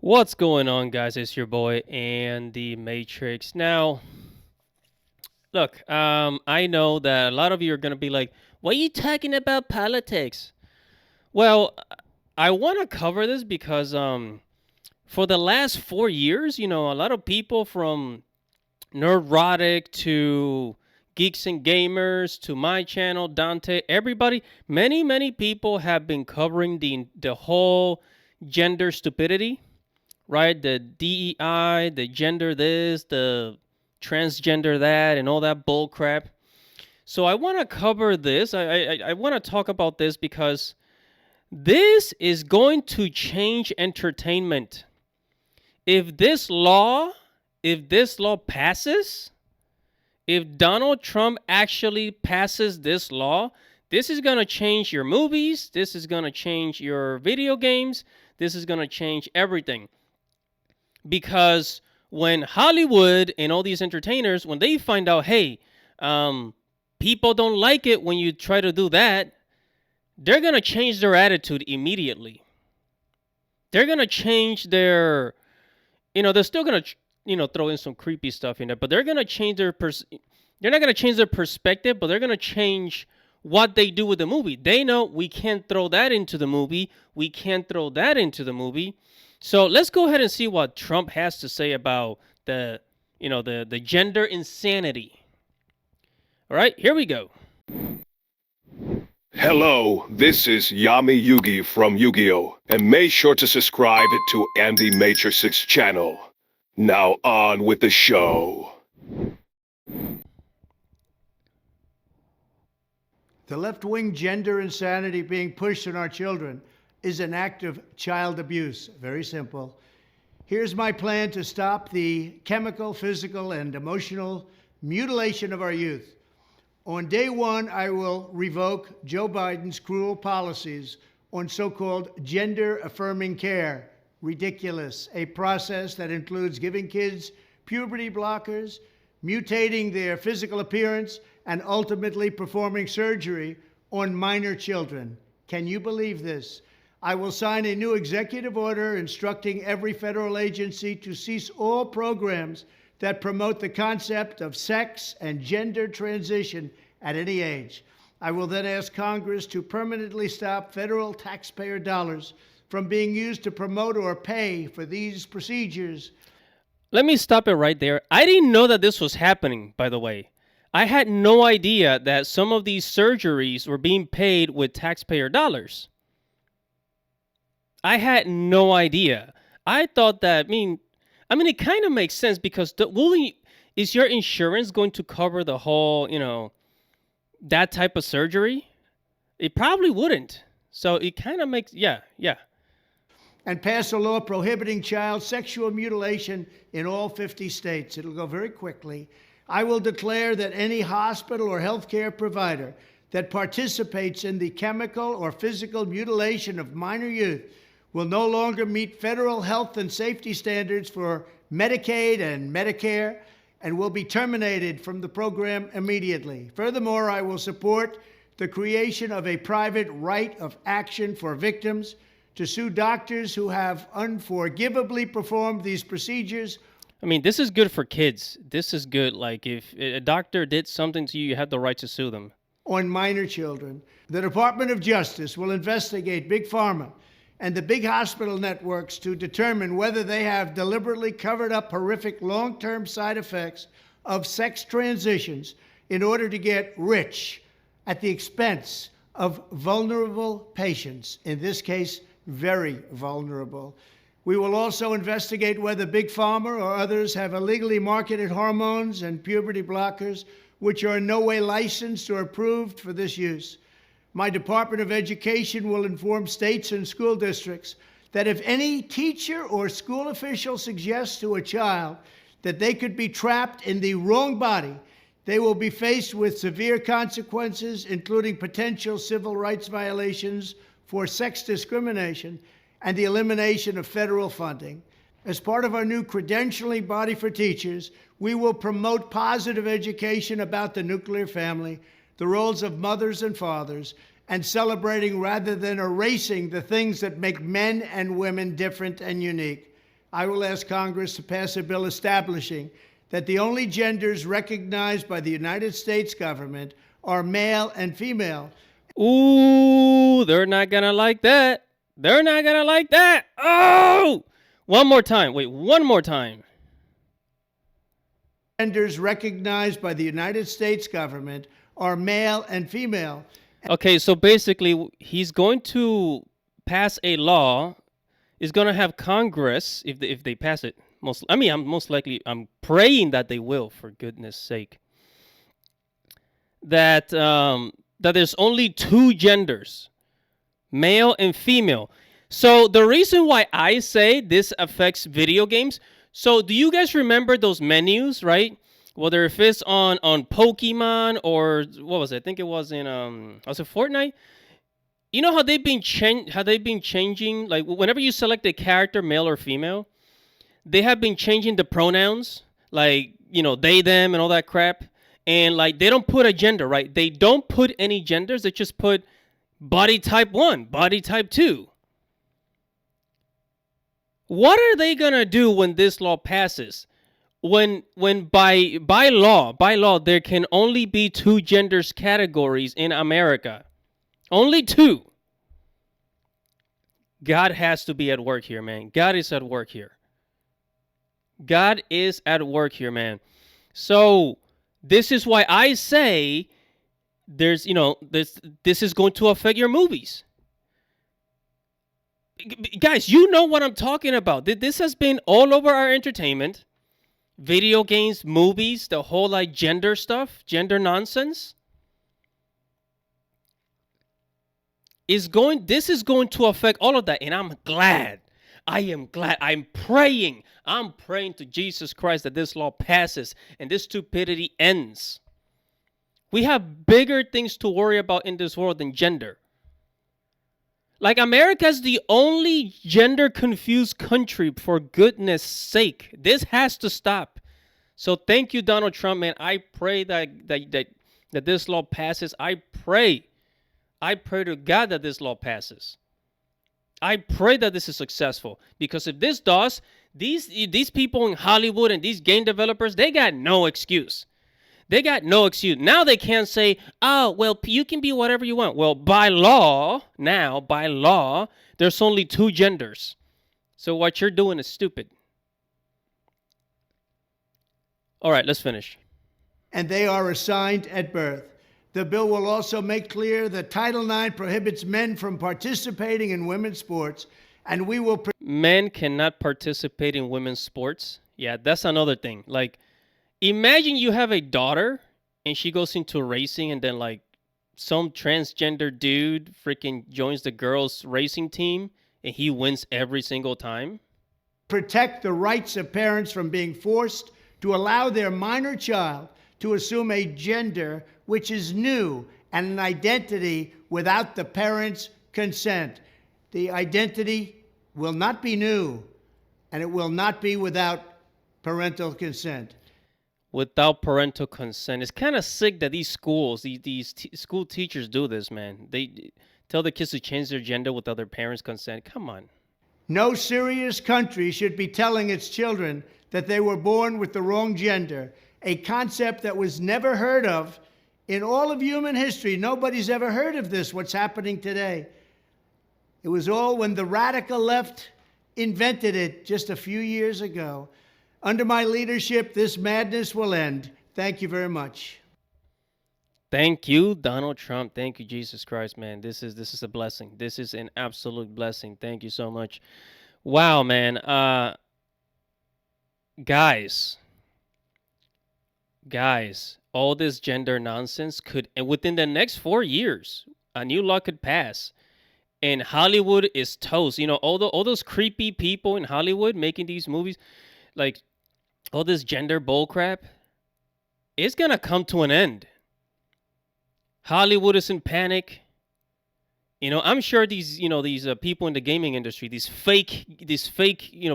What's going on, guys? It's your boy and the Matrix. Now, look, I know that a lot of you are gonna be like, "Why are you talking about politics?" Well, I want to cover this because for the last 4 years, a lot of people from Neurotic to Geeks and Gamers to my channel, Dante, everybody, many people have been covering the whole gender stupidity, right? The DEI, the gender this, the transgender that, and all that bull crap. So I want to cover this. I want to talk about this because this is going to change entertainment. If this law, if this law passes, if Donald Trump actually passes this law, this is going to change your movies. This is going to change your video games. This is going to change everything. Because when Hollywood and all these entertainers, when they find out, hey, people don't like it when you try to do that, they're going to change their attitude immediately. They're going to change their, they're still going to, throw in some creepy stuff in there, but they're going to change they're not going to change their perspective, but they're going to change what they do with the movie. They know we can't throw that into the movie. We can't throw that into the movie. So let's go ahead and see what Trump has to say about the gender insanity. All right, here we go. Hello, this is Yami Yugi from Yu-Gi-Oh! And make sure to subscribe to Andy Matrix's channel. Now on with the show. The left-wing gender insanity being pushed on our children is an act of child abuse. Very simple. Here's my plan to stop the chemical, physical, and emotional mutilation of our youth. On day one, I will revoke Joe Biden's cruel policies on so-called gender-affirming care. Ridiculous. A process that includes giving kids puberty blockers, mutating their physical appearance, and ultimately performing surgery on minor children. Can you believe this? I will sign a new executive order instructing every federal agency to cease all programs that promote the concept of sex and gender transition at any age. I will then ask Congress to permanently stop federal taxpayer dollars from being used to promote or pay for these procedures. Let me stop it right there. I didn't know that this was happening, by the way. I had no idea that some of these surgeries were being paid with taxpayer dollars. I had no idea. I thought that, it kind of makes sense because is your insurance going to cover the whole, that type of surgery? It probably wouldn't. So it kind of makes, yeah. And pass a law prohibiting child sexual mutilation in all 50 states. It'll go very quickly. I will declare that any hospital or healthcare provider that participates in the chemical or physical mutilation of minor youth will no longer meet federal health and safety standards for Medicaid and Medicare and will be terminated from the program immediately. Furthermore, I will support the creation of a private right of action for victims to sue doctors who have unforgivably performed these procedures. This is good for kids. This is good. Like, if a doctor did something to you, you have the right to sue them. On minor children. The Department of Justice will investigate Big Pharma and the big hospital networks to determine whether they have deliberately covered up horrific long-term side effects of sex transitions in order to get rich at the expense of vulnerable patients, in this case, very vulnerable. We will also investigate whether Big Pharma or others have illegally marketed hormones and puberty blockers, which are in no way licensed or approved for this use. My Department of Education will inform states and school districts that if any teacher or school official suggests to a child that they could be trapped in the wrong body, they will be faced with severe consequences, including potential civil rights violations for sex discrimination and the elimination of federal funding. As part of our new credentialing body for teachers, we will promote positive education about the nuclear family, the roles of mothers and fathers, and celebrating rather than erasing the things that make men and women different and unique. I will ask Congress to pass a bill establishing that the only genders recognized by the United States government are male and female. Ooh, they're not gonna like that. They're not gonna like that. Oh! One more time. Wait, one more time. Genders recognized by the United States government are male and female. Okay, so basically, he's going to pass a law. Is going to have Congress, if they pass it. I'm praying that they will, for goodness sake. That there's only two genders, male and female. So the reason why I say this affects video games. So do you guys remember those menus, right? Whether if it's on Pokemon or what was it? I think it was in was it Fortnite? You know how they've been changing, like whenever you select a character, male or female, they have been changing the pronouns, like, you know, they, them, and all that crap. And like they don't put a gender, right? They don't put any genders. They just put body type 1, body type 2. What are they gonna do when this law passes? When by law there can only be two genders categories in America. Only two. God has to be at work here, man. God is at work here. God is at work here, man. So this is why I say this is going to affect your movies. Guys, you know what I'm talking about. This has been all over our entertainment. Video games, movies, the whole like gender stuff, gender nonsense. This is going to affect all of that, and I'm glad. I am glad. I'm praying to Jesus Christ that this law passes and this stupidity ends. We have bigger things to worry about in this world than gender. Like, America's the only gender confused country, for goodness sake. This has to stop. So thank you, Donald Trump, man. I pray that this law passes. I pray to God that this law passes. I pray that this is successful, because if this does, these people in Hollywood and these game developers, they got no excuse. They got no excuse. Now they can't say, oh, well, you can be whatever you want. Well, by law, there's only two genders. So what you're doing is stupid. All right, let's finish. And they are assigned at birth. The bill will also make clear that Title IX prohibits men from participating in women's sports, and we will... Men cannot participate in women's sports. Yeah, that's another thing. Like, imagine you have a daughter, and she goes into racing, and then, like, some transgender dude freaking joins the girls' racing team, and he wins every single time. Protect the rights of parents from being forced to allow their minor child to assume a gender which is new and an identity without the parents' consent. The identity will not be new, and it will not be without parental consent. Without parental consent. It's kind of sick that these schools, these school teachers do this, man. They tell the kids to change their gender without their parents' consent. Come on. No serious country should be telling its children that they were born with the wrong gender, a concept that was never heard of in all of human history. Nobody's ever heard of this, what's happening today. It was all when the radical left invented it just a few years ago. Under my leadership, this madness will end. Thank you very much. Thank you, Donald Trump. Thank you, Jesus Christ, man. This is a blessing. This is an absolute blessing. Thank you so much. Wow, man. Guys, all this gender nonsense could, and within the next 4 years, a new law could pass, and Hollywood is toast. You know, all those creepy people in Hollywood making these movies, like all this gender bullcrap, it's gonna come to an end. Hollywood is in panic. You know, I'm sure these people in the gaming industry, these fake,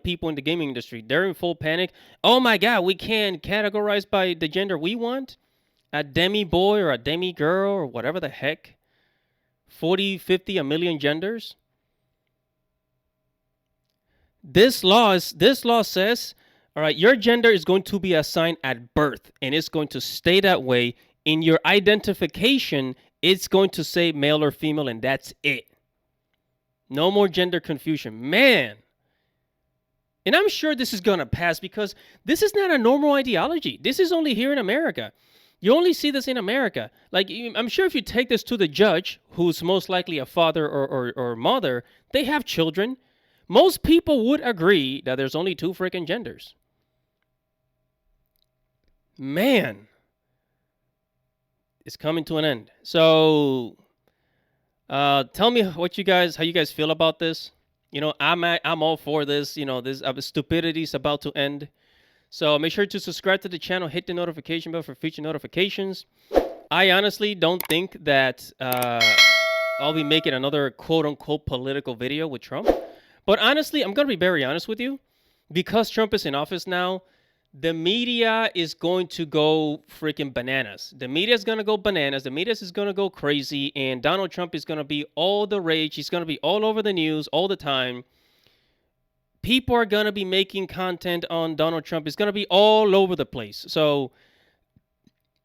people in the gaming industry, they're in full panic. Oh my God, we can't categorize by the gender we want. A demi boy or a demi girl or whatever the heck. 40, 50, a million genders. This law says, all right, your gender is going to be assigned at birth, and it's going to stay that way. In your identification, it's going to say male or female, and that's it. No more gender confusion. Man. And I'm sure this is going to pass because this is not a normal ideology. This is only here in America. You only see this in America. Like, I'm sure if you take this to the judge, who's most likely a father or mother, they have children. Most people would agree that there's only two freaking genders. Man. It's coming to an end. So, tell me how you guys feel about this. You know, I'm all for this. You know, this stupidity is about to end. So make sure to subscribe to the channel, hit the notification bell for future notifications. I honestly don't think that I'll be making another quote-unquote political video with Trump. But honestly, I'm going to be very honest with you. Because Trump is in office now, the media is going to go freaking bananas. The media is going to go bananas. The media is going to go crazy. And Donald Trump is going to be all the rage. He's going to be all over the news all the time. People are going to be making content on Donald Trump. It's going to be all over the place. So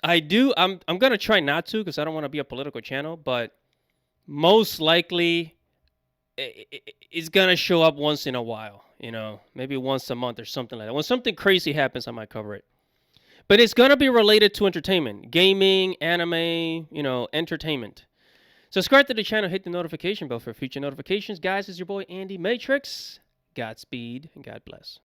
I'm going to try not to because I don't want to be a political channel. But most likely it's going to show up once in a while. You know, maybe once a month or something like that. When something crazy happens, I might cover it. But it's going to be related to entertainment. Gaming, anime, you know, entertainment. Subscribe to the channel. Hit the notification bell for future notifications. Guys, it's your boy, Andy Matrix. Godspeed and God bless.